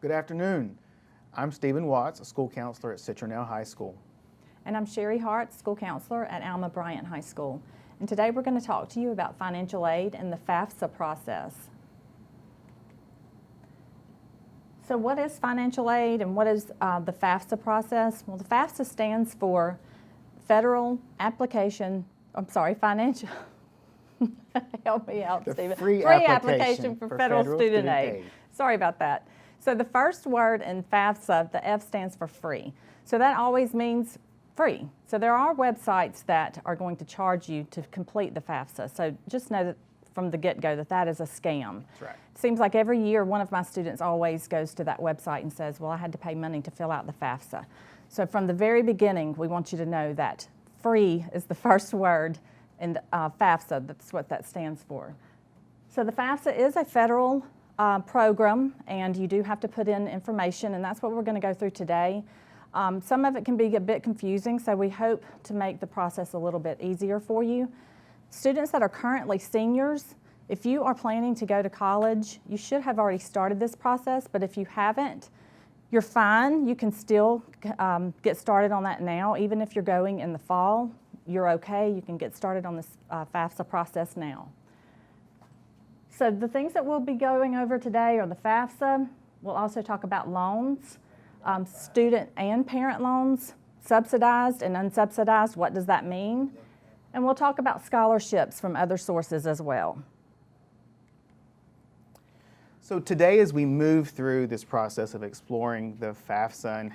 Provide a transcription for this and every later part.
Good afternoon. I'm Stephen Watts, a school counselor at Citronelle High School. And I'm Sherry Hart, school counselor at Alma Bryant High School. And today we're going to talk to you about financial aid and the FAFSA process. So what is financial aid and what is the FAFSA process? Well, the FAFSA stands for Financial, help me out, Stephen. Free application for federal student aid. Sorry about that. So the first word in FAFSA, the F stands for free. So that always means free. So there are websites that are going to charge you to complete the FAFSA. So just know that from the get-go that is a scam. That's right. It seems like every year one of my students always goes to that website and says, well, I had to pay money to fill out the FAFSA. So from the very beginning, we want you to know that free is the first word in FAFSA. That's what that stands for. So the FAFSA is a federal program, and you do have to put in information, and that's what we're going to go through today. Some of it can be a bit confusing, so we hope to make the process a little bit easier for you. Students that are currently seniors, if you are planning to go to college, you should have already started this process, but if you haven't, you're fine. You can still get started on that now. Even if you're going in the fall, you're okay. You can get started on this FAFSA process now. So the things that we'll be going over today are the FAFSA. We'll also talk about loans, student and parent loans, subsidized and unsubsidized. What does that mean? And we'll talk about scholarships from other sources as well. So today, as we move through this process of exploring the FAFSA and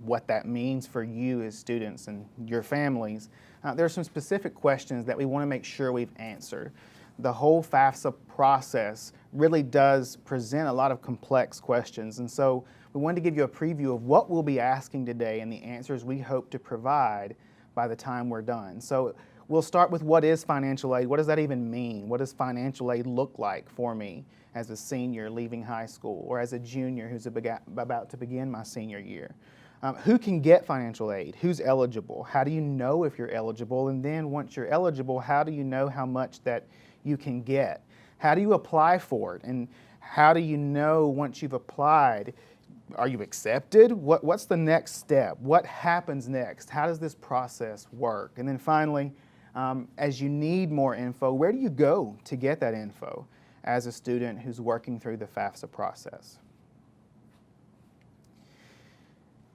what that means for you as students and your families, there are some specific questions that we want to make sure we've answered. The whole FAFSA process really does present a lot of complex questions, and so we wanted to give you a preview of what we'll be asking today and the answers we hope to provide by the time we're done. So we'll start with what is financial aid? What does that even mean? What does financial aid look like for me as a senior leaving high school or as a junior who's about to begin my senior year? Who can get financial aid? Who's eligible? How do you know if you're eligible? And then once you're eligible, how do you know how much that you can get? How do you apply for it? And how do you know once you've applied, are you accepted? What's the next step? What happens next? How does this process work? And then finally, as you need more info, where do you go to get that info as a student who's working through the FAFSA process?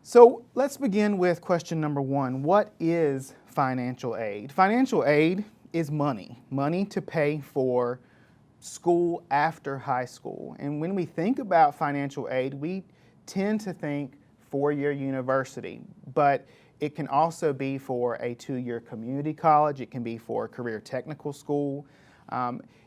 So let's begin with question number one. What is financial aid? Financial aid is money to pay for school after high school. And when we think about financial aid, we tend to think four-year university, but it can also be for a two-year community college. It can be for a career technical school.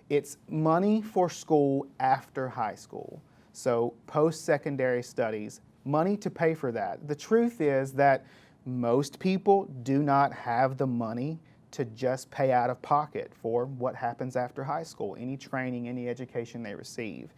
It's money for school after high school. So post-secondary studies, money to pay for that. The truth is that most people do not have the money to just pay out of pocket for what happens after high school, any training, any education they receive.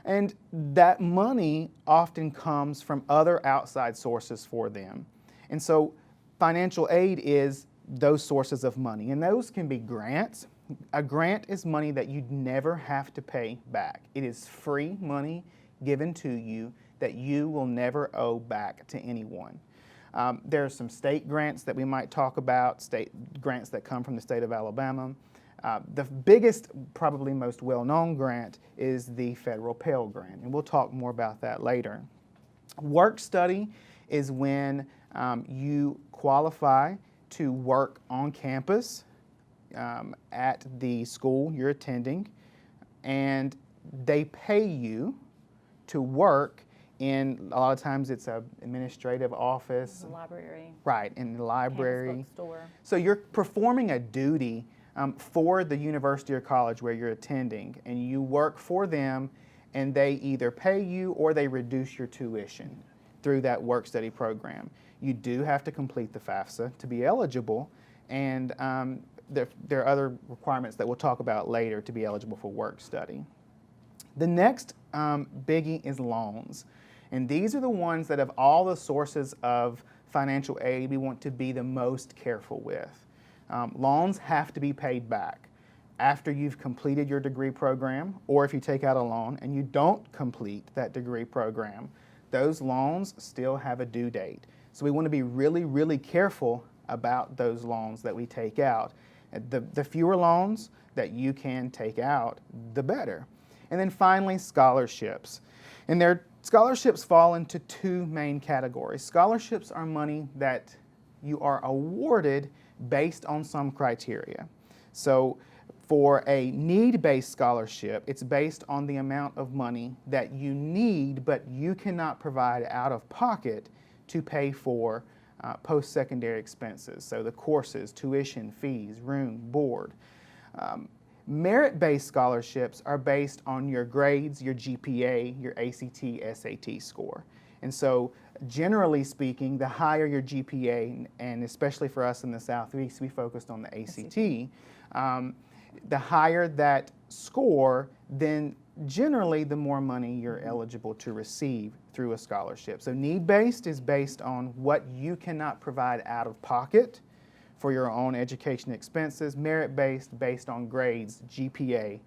And that money often comes from other outside sources for them. And so financial aid is those sources of money, and those can be grants. A grant is money that you'd never have to pay back. It is free money given to you that you will never owe back to anyone. There are some state grants that we might talk about, state grants that come from the state of Alabama. The biggest, probably most well-known grant is the federal Pell Grant, and we'll talk more about that later. Work study is when you qualify to work on campus at the school you're attending, and they pay you to work in, a lot of times it's an administrative office. The library. Right, in the library. Campus bookstore. So you're performing a duty for the university or college where you're attending, and you work for them, and they either pay you or they reduce your tuition through that work study program. You do have to complete the FAFSA to be eligible, and there are other requirements that we'll talk about later to be eligible for work study. The next biggie is loans. And these are the ones that of all the sources of financial aid we want to be the most careful with. Loans have to be paid back after you've completed your degree program, or if you take out a loan and you don't complete that degree program, those loans still have a due date. So we want to be really, really careful about those loans that we take out. The fewer loans that you can take out, the better. And then finally, scholarships. And their scholarships fall into two main categories. Scholarships are money that you are awarded based on some criteria. So for a need-based scholarship, it's based on the amount of money that you need, but you cannot provide out of pocket to pay for post-secondary expenses. So the courses, tuition, fees, room, board. Merit-based scholarships are based on your grades, your GPA, your ACT, SAT score. And so generally speaking, the higher your GPA, and especially for us in the Southeast, we focused on the ACT, the higher that score, then generally the more money you're eligible to receive through a scholarship. So need-based is based on what you cannot provide out of pocket for your own education expenses. Merit-based, based on grades, GPA,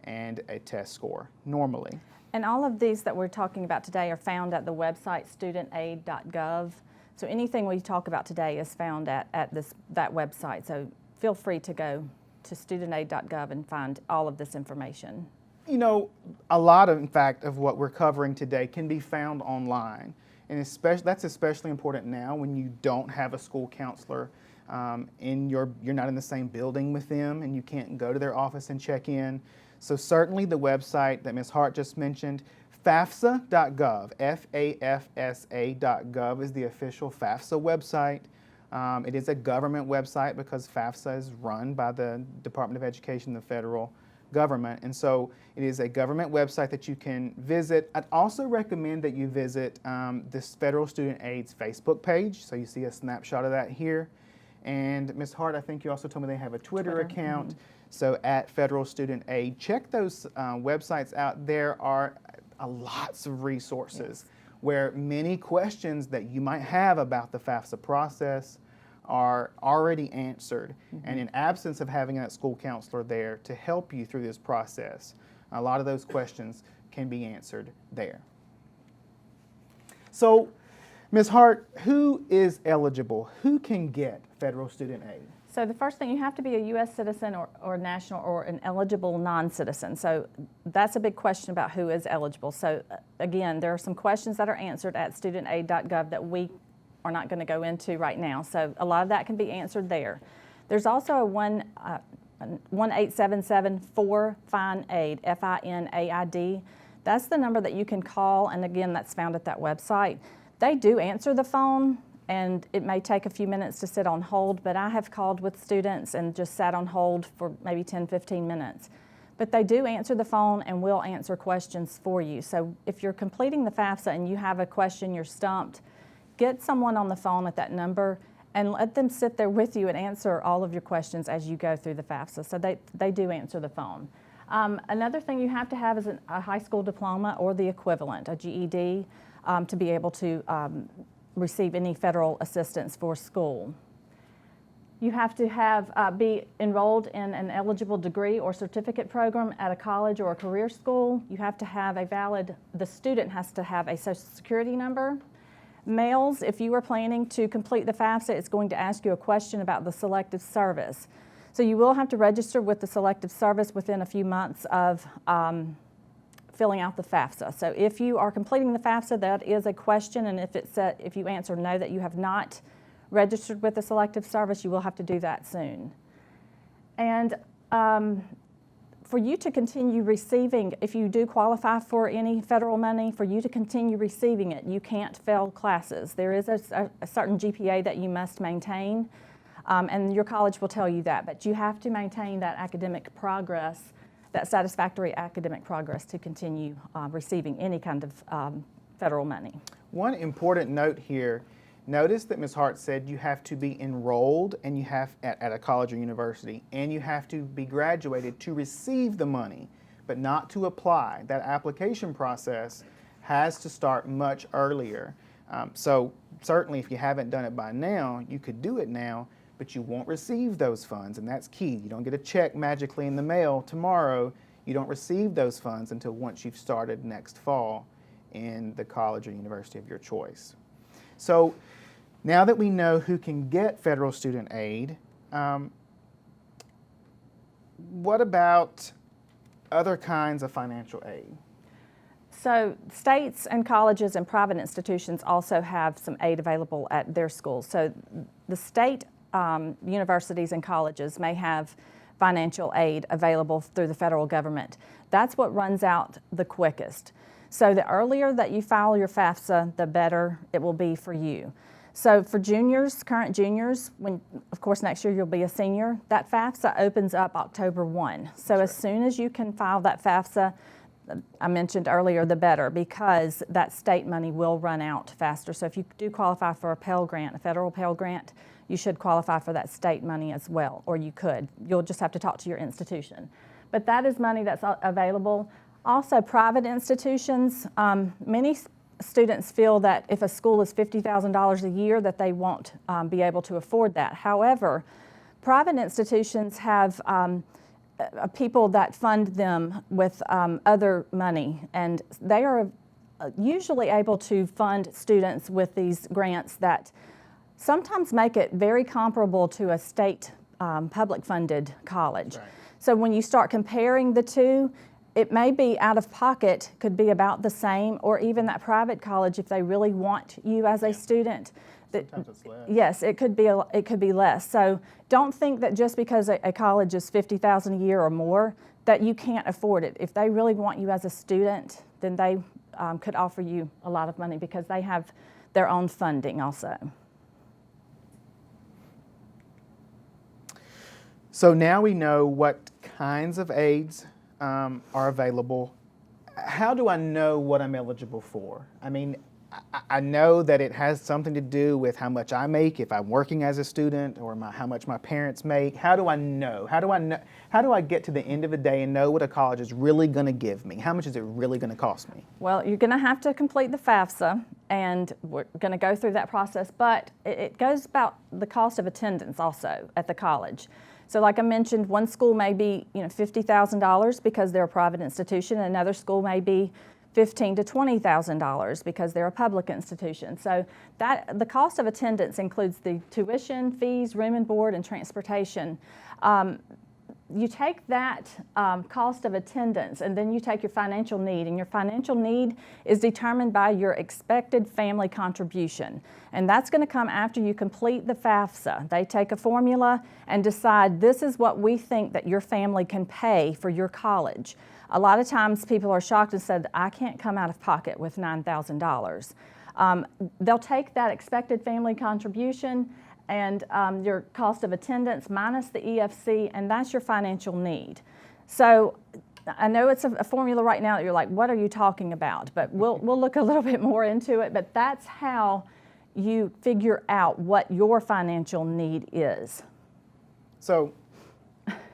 and a test score, normally. And all of these that we're talking about today are found at the website studentaid.gov. So anything we talk about today is found at that website. So feel free to go to studentaid.gov and find all of this information. You know, a lot of, in fact, of what we're covering today can be found online. And that's especially important now when you don't have a school counselor you're not in the same building with them and you can't go to their office and check in. So certainly the website that Ms. Hart just mentioned, FAFSA.gov, FAFSA.gov is the official FAFSA website. It is a government website because FAFSA is run by the Department of Education, the federal government. And so it is a government website that you can visit. I'd also recommend that you visit this Federal Student Aid's Facebook page. So you see a snapshot of that here. And Ms. Hart, I think you also told me they have a Twitter account. So at Federal Student Aid, check those websites out. There are lots of resources where many questions that you might have about the FAFSA process are already answered. And in absence of having that school counselor there to help you through this process, a lot of those questions can be answered there. So, Ms. Hart, who is eligible? Who can get federal student aid? So the first thing, you have to be a U.S. citizen or national or an eligible non-citizen. So that's a big question about who is eligible. So again, there are some questions that are answered at studentaid.gov that we are not going to go into right now. So a lot of that can be answered there. There's also a 1-877-4-FIND-AID, FINAID. That's the number that you can call, and again, that's found at that website. They do answer the phone, and it may take a few minutes to sit on hold, but I have called with students and just sat on hold for maybe 10, 15 minutes. But they do answer the phone and will answer questions for you. So if you're completing the FAFSA and you have a question, you're stumped, get someone on the phone at that number and let them sit there with you and answer all of your questions as you go through the FAFSA. So they do answer the phone. Another thing you have to have is a high school diploma or the equivalent, a GED, to be able to receive any federal assistance for school. You have to be enrolled in an eligible degree or certificate program at a college or a career school. You have to have the student has to have a Social Security number. Males, if you are planning to complete the FAFSA, it's going to ask you a question about the Selective Service. So you will have to register with the Selective Service within a few months of filling out the FAFSA. So if you are completing the FAFSA, that is a question, and if you answer no that you have not registered with the Selective Service, you will have to do that soon. And for you to continue receiving, if you do qualify for any federal money, for you to continue receiving it, you can't fail classes. There is a certain GPA that you must maintain, and your college will tell you that, but you have to maintain that academic progress, that satisfactory academic progress to continue receiving any kind of federal money. One important note here, notice that Ms. Hart said you have to be enrolled and you have at a college or university, and you have to be graduated to receive the money, but not to apply. That application process has to start much earlier. So certainly if you haven't done it by now, you could do it now, but you won't receive those funds, and that's key. You don't get a check magically in the mail tomorrow. You don't receive those funds until once you've started next fall in the college or university of your choice. So now that we know who can get federal student aid, what about other kinds of financial aid? So states and colleges and private institutions also have some aid available at their schools. So the state universities and colleges may have financial aid available through the federal government. That's what runs out the quickest. So the earlier that you file your FAFSA, the better it will be for you. So for juniors, current juniors, when of course next year you'll be a senior, that FAFSA opens up October 1. So as soon as you can file that FAFSA, I mentioned earlier, the better, because that state money will run out faster. So if you do qualify for a Pell Grant, a federal Pell Grant, you should qualify for that state money as well, or you could. You'll just have to talk to your institution. But that is money that's available. Also, private institutions, many students feel that if a school is $50,000 a year that they won't be able to afford that. However, private institutions have people that fund them with other money, and they are usually able to fund students with these grants that sometimes make it very comparable to a state public funded college. Right. So when you start comparing the two, it may be out of pocket, could be about the same, or even that private college, if they really want you as a student, that, Sometimes it's less. yes, it could be less. So don't think that just because a college is $50,000 a year or more, that you can't afford it. If they really want you as a student, then they could offer you a lot of money because they have their own funding also. So now we know what kinds of aids are available. How do I know what I'm eligible for? I mean, I know that it has something to do with how much I make if I'm working as a student, or how much my parents make. How do I know? How do I get to the end of the day and know what a college is really going to give me? How much is it really going to cost me? Well, you're going to have to complete the FAFSA, and we're going to go through that process, but it goes about the cost of attendance also at the college. So like I mentioned, one school may be $50,000 because they're a private institution, and another school may be $15,000 to $20,000 because they're a public institution. So that the cost of attendance includes the tuition, fees, room and board, and transportation. You take that cost of attendance, and then you take your financial need, and your financial need is determined by your expected family contribution, and that's going to come after you complete the FAFSA. They take a formula and decide, this is what we think that your family can pay for your college. A lot of times people are shocked and said, I can't come out of pocket with $9,000. They'll take that expected family contribution and your cost of attendance minus the EFC, and that's your financial need. So I know it's a formula right now that you're like, what are you talking about? But we'll look a little bit more into it, but that's how you figure out what your financial need is. So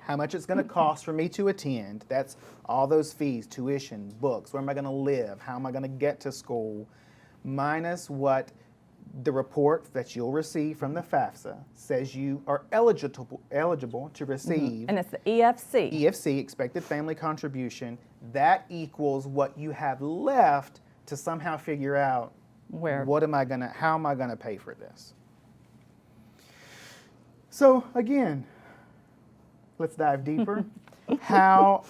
how much it's going to cost for me to attend, that's all those fees, tuition, books, where am I going to live, how am I going to get to school, minus what the report that you'll receive from the FAFSA says you are eligible to receive. And it's the EFC. EFC, expected family contribution. That equals what you have left to somehow figure out how am I gonna pay for this? So again, let's dive deeper. How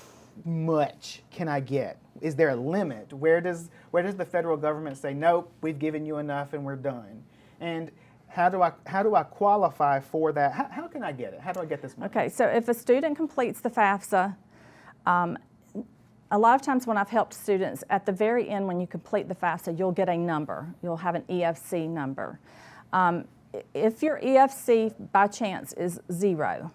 much can I get? Is there a limit? Where does the federal government say, nope, we've given you enough and we're done? And how do I qualify for that? How can I get it? How do I get this money? Okay, so if a student completes the FAFSA, a lot of times when I've helped students, at the very end when you complete the FAFSA, you'll get a number. You'll have an EFC number. If your EFC by chance is 0,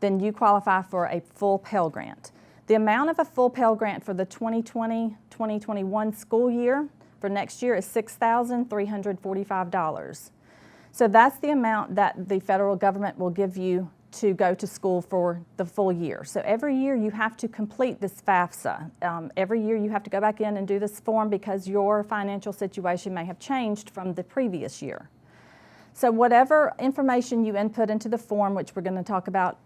then you qualify for a full Pell Grant. The amount of a full Pell Grant for the 2020-2021 school year for next year is $6,345. So that's the amount that the federal government will give you to go to school for the full year. So every year you have to complete this FAFSA. Every year you have to go back in and do this form because your financial situation may have changed from the previous year. So whatever information you input into the form, which we're going to talk about,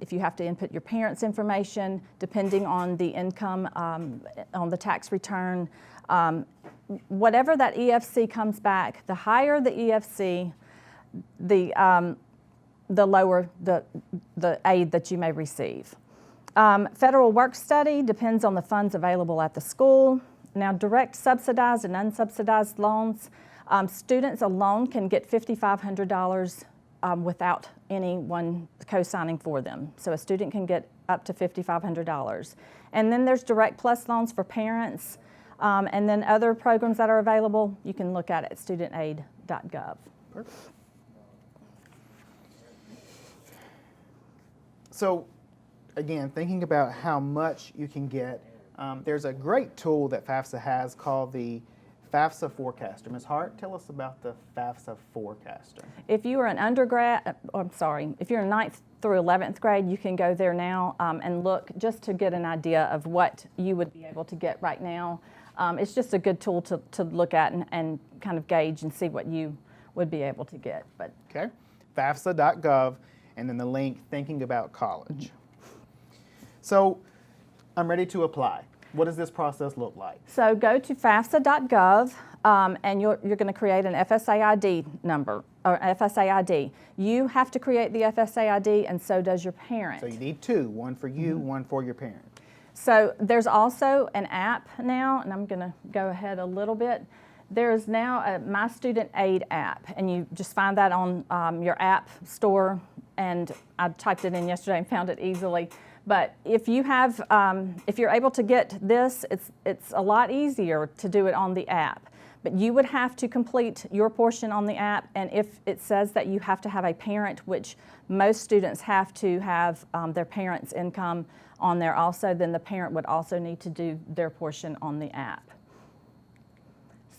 if you have to input your parents' information, depending on the income on the tax return, whatever that EFC comes back, the higher the EFC, the lower the aid that you may receive. Federal work study depends on the funds available at the school. Now, direct subsidized and unsubsidized loans, students alone can get $5,500 without anyone co-signing for them. So a student can get up to $5,500. And then there's Direct Plus loans for parents, and then other programs that are available, you can look at studentaid.gov. Perfect. So, again, thinking about how much you can get, there's a great tool that FAFSA has called the FAFSA Forecaster. Ms. Hart, tell us about the FAFSA Forecaster. If you are an undergrad, if you're in 9th through 11th grade, you can go there now and look just to get an idea of what you would be able to get right now. It's just a good tool to look at and kind of gauge and see what you would be able to get. But Okay, FAFSA.gov, and then the link Thinking About College. So, I'm ready to apply. What does this process look like? So go to FAFSA.gov and you're going to create an FSA ID number, or FSA ID. You have to create the FSA ID and so does your parent. So you need two, one for you, one for your parent. So there's also an app now, and I'm going to go ahead a little bit. There's now a My Student Aid app, and you just find that on your app store, and I typed it in yesterday and found it easily. But if you have, if you're able to get this, it's a lot easier to do it on the app. But you would have to complete your portion on the app, and if it says that you have to have a parent, which most students have to have their parent's income on there also, then the parent would also need to do their portion on the app.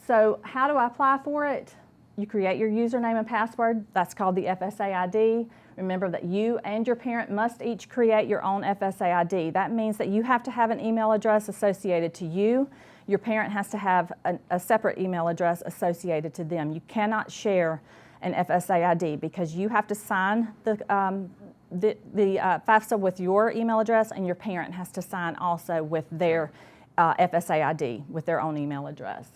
So how do I apply for it? You create your username and password. That's called the FSA ID. Remember that you and your parent must each create your own FSA ID. That means that you have to have an email address associated to you. Your parent has to have a separate email address associated to them. You cannot share an FSA ID because you have to sign the FAFSA with your email address, and your parent has to sign also with their FSA ID with their own email address.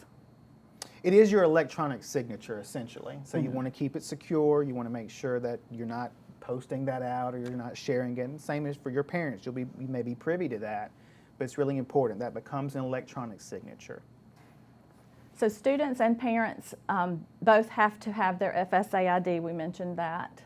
It is your electronic signature, essentially. So you want to keep it secure. You want to make sure that you're not posting that out or you're not sharing it. And same as for your parents. You may be privy to that, but it's really important. That becomes an electronic signature. So students and parents both have to have their FSA ID. We mentioned that.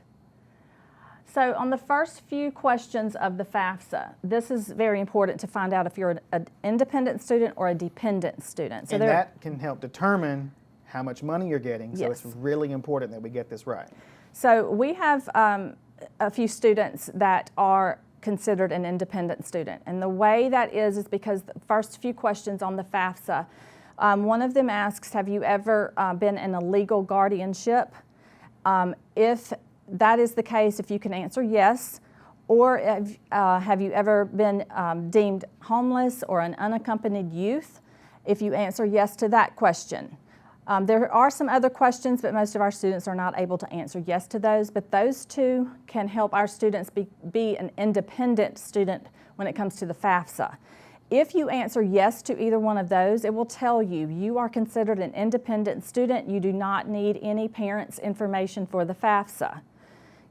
So on the first few questions of the FAFSA, this is very important to find out if you're an independent student or a dependent student. So and that can help determine how much money you're getting. So Yes. it's really important that we get this right. So we have a few students that are considered an independent student. And the way that is because the first few questions on the FAFSA, one of them asks, have you ever been in a legal guardianship? If that is the case, if you can answer yes, or have you ever been deemed homeless or an unaccompanied youth? If you answer yes to that question. There are some other questions, but most of our students are not able to answer yes to those, but those two can help our students be an independent student when it comes to the FAFSA. If you answer yes to either one of those, it will tell you you are considered an independent student. You do not need any parents' information for the FAFSA.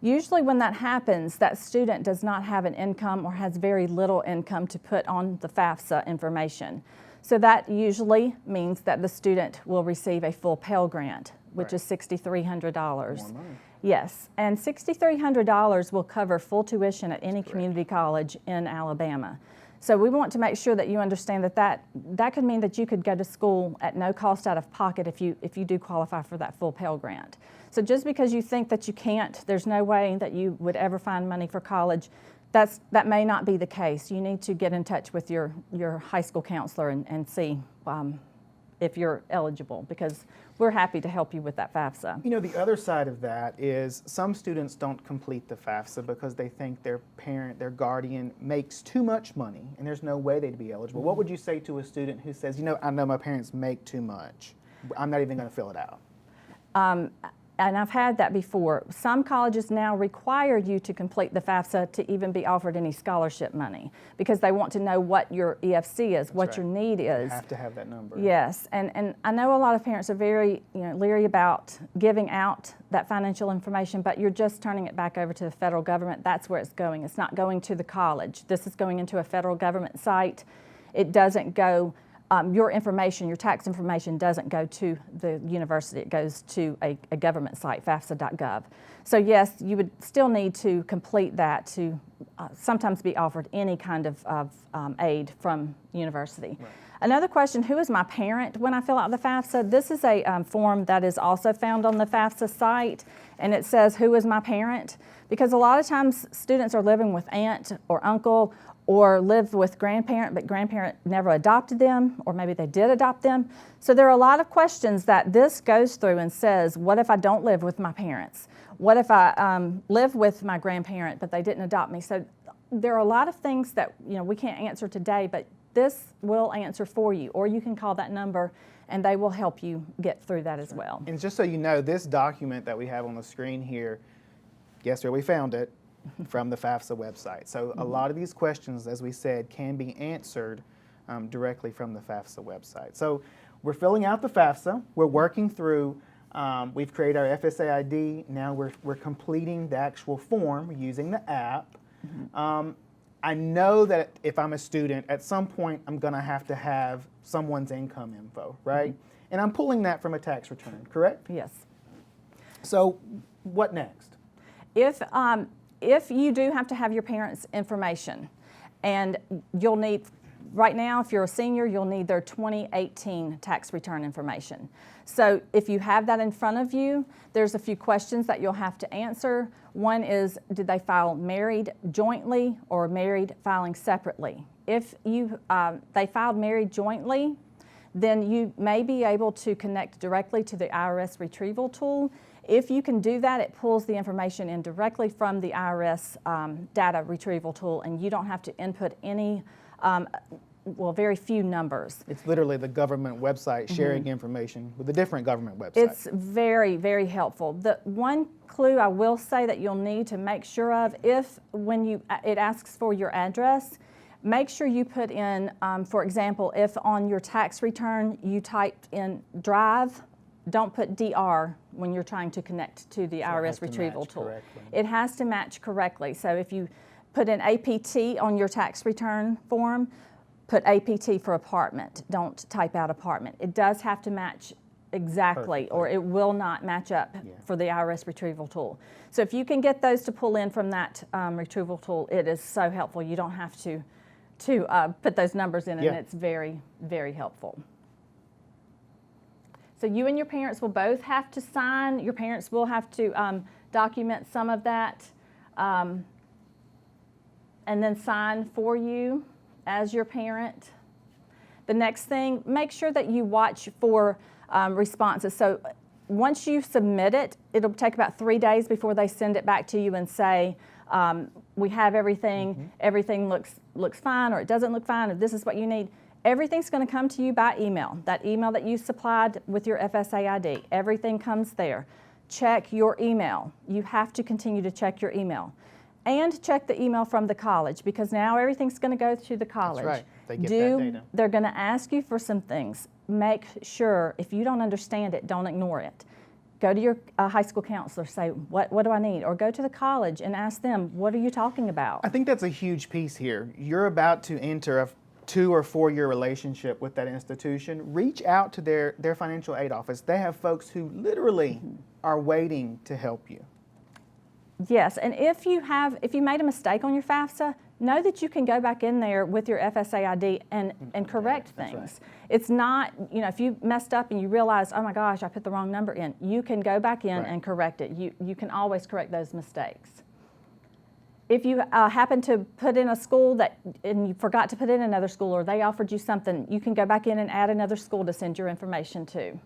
Usually when that happens, that student does not have an income or has very little income to put on the FAFSA information. So that usually means that the student will receive a full Pell Grant, which is $6,300. More money. Yes, and $6,300 will cover full tuition at any community college in Alabama. So we want to make sure that you understand that could mean that you could go to school at no cost out of pocket if you do qualify for that full Pell Grant. So just because you think that you can't, there's no way that you would ever find money for college, that may not be the case. You need to get in touch with your high school counselor and see if you're eligible, because we're happy to help you with that FAFSA. You know, the other side of that is some students don't complete the FAFSA because they think their parent, their guardian makes too much money and there's no way they'd be eligible. What would you say to a student who says, you know, I know my parents make too much, I'm not even going to fill it out? And I've had that before. Some colleges now require you to complete the FAFSA to even be offered any scholarship money because they want to know what your EFC is, what your need is. You have to have that number. Yes, and I know a lot of parents are very leery about giving out that financial information, but you're just turning it back over to the federal government. That's where it's going. It's not going to the college. This is going into a federal government site. It doesn't go. Your information, your tax information doesn't go to the university. It goes to a government site, FAFSA.gov. So yes, you would still need to complete that to sometimes be offered any kind of aid from university. Right. Another question, who is my parent when I fill out the FAFSA? This is a form that is also found on the FAFSA site, and it says, who is my parent? Because a lot of times students are living with aunt or uncle or lived with grandparent, but grandparent never adopted them, or maybe they did adopt them. So there are a lot of questions that this goes through and says, what if I don't live with my parents? What if I live with my grandparent, but they didn't adopt me? So there are a lot of things that we can't answer today, but this will answer for you, or you can call that number and they will help you get through that as well. And just so you know, this document that we have on the screen here, guess where we found it? From the FAFSA website. So a lot of these questions, as we said, can be answered directly from the FAFSA website. So we're filling out the FAFSA. We're working through, we've created our FSA ID. Now we're completing the actual form using the app. I know that if I'm a student, at some point I'm going to have someone's income info, right? And I'm pulling that from a tax return, correct? Yes. So what next? If you do have to have your parents' information, and you'll need, right now, if you're a senior, you'll need their 2018 tax return information. So if you have that in front of you, there's a few questions that you'll have to answer. One is, did they file married jointly or married filing separately? If they filed married jointly, then you may be able to connect directly to the IRS retrieval tool. If you can do that, it pulls the information in directly from the IRS data retrieval tool, and you don't have to input any, very few numbers. It's literally the government website sharing information with a different government website. It's very, very helpful. The one clue I will say that you'll need to make sure of, when it asks for your address, make sure you put in, for example, if on your tax return you typed in drive, don't put DR when you're trying to connect to the IRS retrieval tool. Correctly. It has to match correctly. So if you put in APT on your tax return form, put APT for apartment. Don't type out apartment. It does have to match exactly, Perfectly. or it will not match up for the IRS retrieval tool. So if you can get those to pull in from that retrieval tool, it is so helpful. You don't have to put those numbers in, and it's very, very helpful. So you and your parents will both have to sign. Your parents will have to document some of that and then sign for you as your parent. The next thing, make sure that you watch for responses. So once you submit it, it'll take about 3 days before they send it back to you and say, we have everything, everything looks fine, or it doesn't look fine, or this is what you need. Everything's going to come to you by email. That email that you supplied with your FSA ID, everything comes there. Check your email. You have to continue to check your email. And check the email from the college, because now everything's going to go to the college. That's right. They get that data. They're going to ask you for some things. Make sure, if you don't understand it, don't ignore it. Go to your high school counselor, say, what do I need? Or go to the college and ask them, what are you talking about? I think that's a huge piece here. You're about to enter a 2 or 4 year relationship with that institution. Reach out to their financial aid office. They have folks who literally are waiting to help you. Yes, and if you made a mistake on your FAFSA, know that you can go back in there with your FSA ID and correct things. That's right. It's not, if you messed up and you realize, oh my gosh, I put the wrong number in, you can go back in and correct it. You can always correct those mistakes. If you happen to put in a school and you forgot to put in another school, or they offered you something, you can go back in and add another school to send your information to.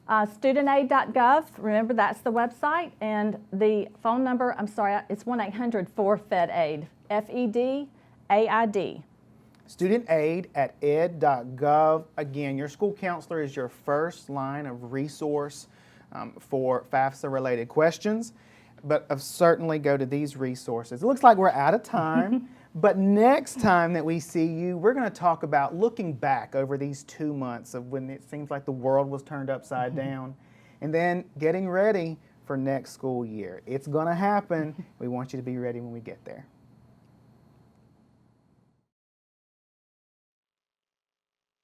Studentaid.gov, remember that's the website, and the phone number, it's 1-800-4FED-AID, FED-AID. Studentaid@ed.gov. Again, your school counselor is your first line of resource. for FAFSA-related questions. But certainly go to these resources. It looks like we're out of time, but next time that we see you, we're going to talk about looking back over these 2 months of when it seems like the world was turned upside down, and then getting ready for next school year. It's going to happen. We want you to be ready when we get there.